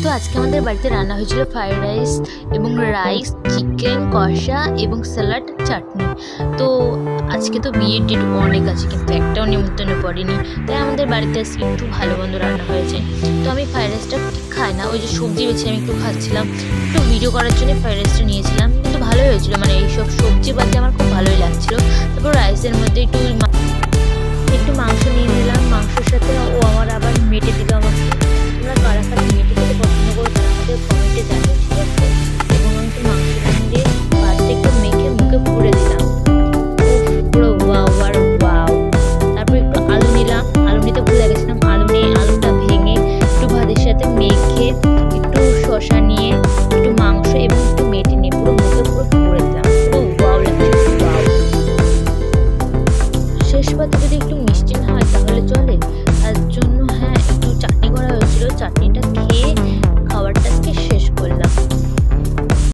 তো আজকে আমাদের বাড়িতে রান্না হয়েছিল ফ্রাইড রাইস এবং রাইস, চিকেন কষা এবং স্যালাড, চাটনি। তো আজকে তো বিয়ের ডেট অনেক আছে, কিন্তু একটাও নিমন্ত্রণে পড়েনি, তাই আমাদের বাড়িতে আজকে একটু ভালো মন্দ রান্না হয়েছে। তো আমি ফ্রাইড রাইসটা ঠিক খাই না, ওই যে সবজি বেছে আমি একটু খাচ্ছিলাম, একটু ভিডিও করার জন্য ফ্রাইড রাইসটা নিয়েছিলাম, কিন্তু ভালোই হয়েছিল, মানে এইসব সবজি বাদে আমার খুব ভালোই লাগছিলো। তারপর রাইসের মধ্যে একটু মাংস নিয়ে নিলাম, মাংসের সাথে ও আমার আবার মেটে দিল আমাকে। তোমরা কারা কারা